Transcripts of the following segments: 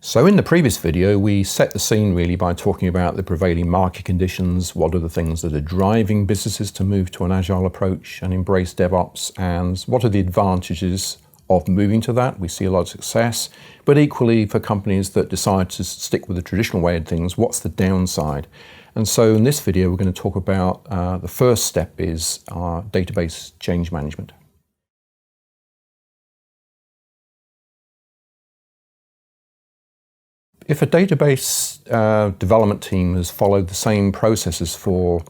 So in the previous video, we set the scene really by talking about the prevailing market conditions, what are the things that are driving businesses to move to an agile approach and embrace DevOps, and what are the advantages of moving to that. We see a lot of success, but equally for companies that decide to stick with the traditional way of things, what's the downside? And so in this video, we're going to talk about the first step is our database change management. If a database development team has followed the same processes for,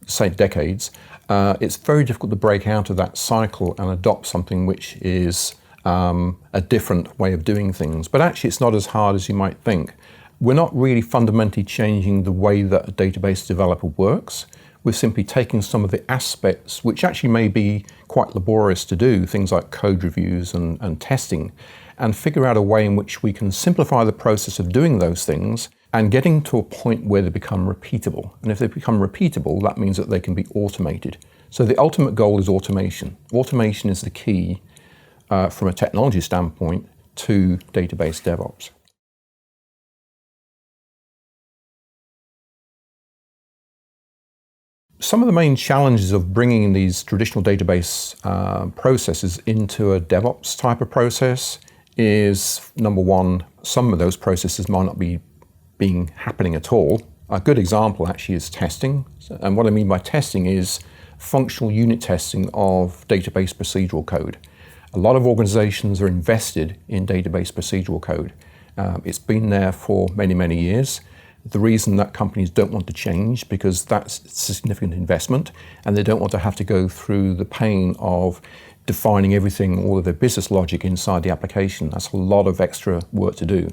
say decades, it's very difficult to break out of that cycle and adopt something which is a different way of doing things. But actually, it's not as hard as you might think. We're not really fundamentally changing the way that a database developer works. We're simply taking some of the aspects which actually may be quite laborious to do, things like code reviews and testing, and figure out a way in which we can simplify the process of doing those things and getting to a point where they become repeatable. And if they become repeatable, that means that they can be automated. So the ultimate goal is automation. Automation is the key from a technology standpoint to database DevOps. Some of the main challenges of bringing these traditional database processes into a DevOps type of process is, number one, some of those processes might not be happening at all. A good example actually is testing. And what I mean by testing is functional unit testing of database procedural code. A lot of organizations are invested in database procedural code. It's been there for many, many years. The reason that companies don't want to change because that's a significant investment and they don't want to have to go through the pain of defining everything, all of their business logic inside the application. That's a lot of extra work to do.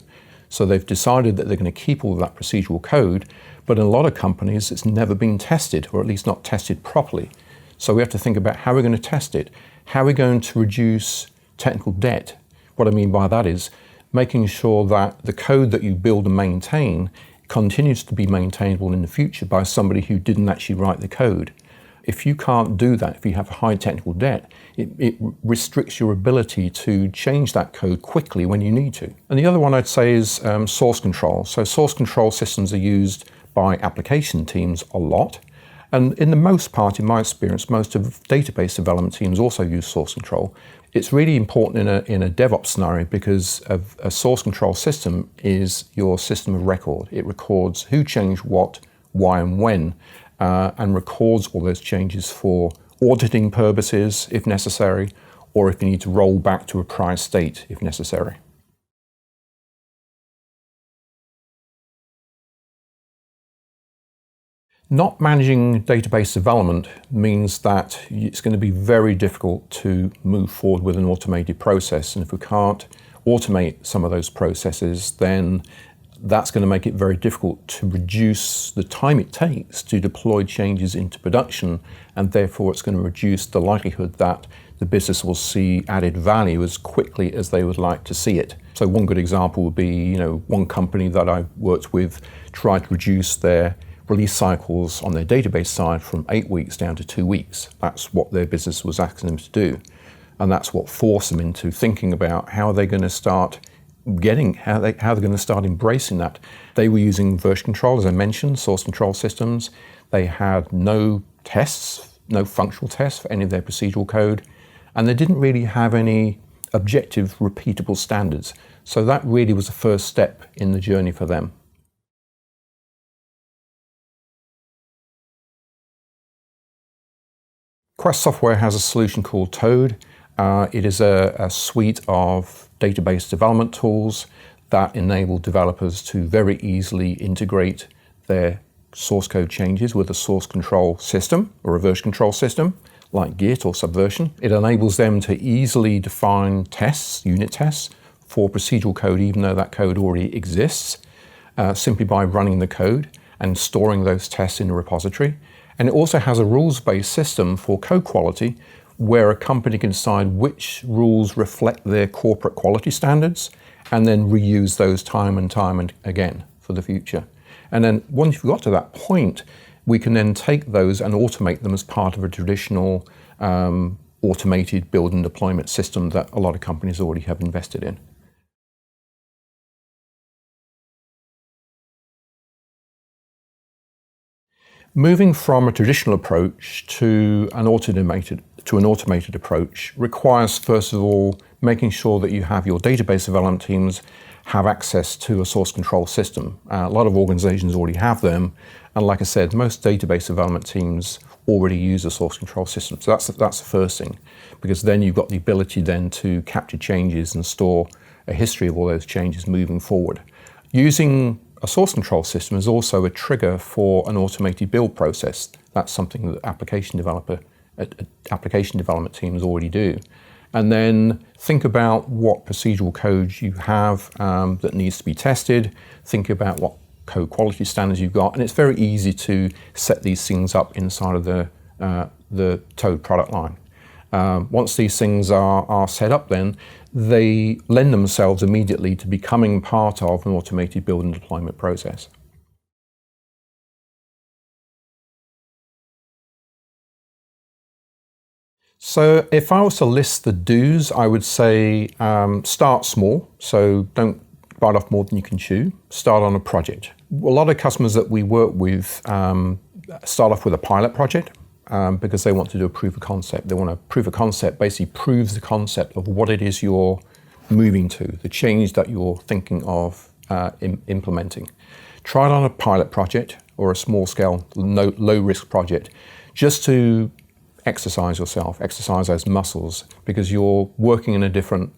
So they've decided that they're going to keep all of that procedural code, but in a lot of companies it's never been tested, or at least not tested properly. So we have to think about how we're going to test it, how we're going to reduce technical debt. What I mean by that is making sure that the code that you build and maintain continues to be maintainable in the future by somebody who didn't actually write the code. If you can't do that, if you have high technical debt, it restricts your ability to change that code quickly when you need to. And the other one I'd say is source control. So source control systems are used by application teams a lot. And in the most part, in my experience, most of database development teams also use source control. It's really important in a DevOps scenario because a source control system is your system of record. It records who changed what, why, and when, and records all those changes for auditing purposes if necessary, or if you need to roll back to a prior state if necessary. Not managing database development means that it's going to be very difficult to move forward with an automated process. And if we can't automate some of those processes, then that's going to make it very difficult to reduce the time it takes to deploy changes into production, and therefore it's going to reduce the likelihood that the business will see added value as quickly as they would like to see it. So one good example would be, one company that I worked with tried to reduce their release cycles on their database side from 8 weeks down to 2 weeks. That's what their business was asking them to do. And that's what forced them into thinking about how are they going to start how they're going to start embracing that. They were using version control, as I mentioned, source control systems. They had no tests, no functional tests for any of their procedural code, and they didn't really have any objective, repeatable standards. So that really was the first step in the journey for them. Quest Software has a solution called Toad. It is a suite of database development tools that enable developers to very easily integrate their source code changes with a source control system or a version control system like Git or Subversion. It enables them to easily define tests, unit tests, for procedural code even though that code already exists, simply by running the code and storing those tests in a repository. And it also has a rules-based system for code quality where a company can decide which rules reflect their corporate quality standards and then reuse those time and again for the future. And then once you've got to that point, we can then take those and automate them as part of a traditional automated build and deployment system that a lot of companies already have invested in. Moving from a traditional approach to an automated approach requires, first of all, making sure that you have your database development teams have access to a source control system. A lot of organizations already have them, and like I said, most database development teams already use a source control system. So that's the first thing, because then you've got the ability then to capture changes and store a history of all those changes moving forward. Using a source control system is also a trigger for an automated build process. That's something that application development teams already do. And then think about what procedural code you have that needs to be tested. Think about what code quality standards you've got. And it's very easy to set these things up inside of the Toad product line. Once these things are set up, then they lend themselves immediately to becoming part of an automated build and deployment process. So if I was to list the do's, I would say start small. So don't bite off more than you can chew. Start on a project. A lot of customers that we work with start off with a pilot project because they want to do a proof of concept. They want a proof of concept basically proves the concept of what it is you're moving to, the change that you're thinking of implementing. Try it on a pilot project or a small scale, low risk project, just to exercise yourself, exercise those muscles, because you're working in a different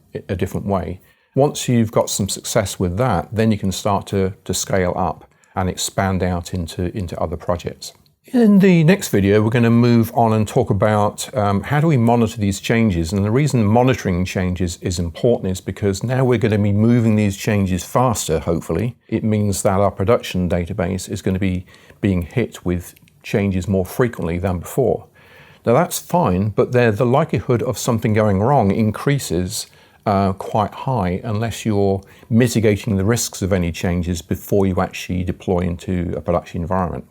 way. Once you've got some success with that, then you can start to scale up and expand out into other projects. In the next video, we're going to move on and talk about how do we monitor these changes. And the reason monitoring changes is important is because now we're going to be moving these changes faster, hopefully. It means that our production database is going to be being hit with changes more frequently than before. Now that's fine, but the likelihood of something going wrong increases quite high unless you're mitigating the risks of any changes before you actually deploy into a production environment.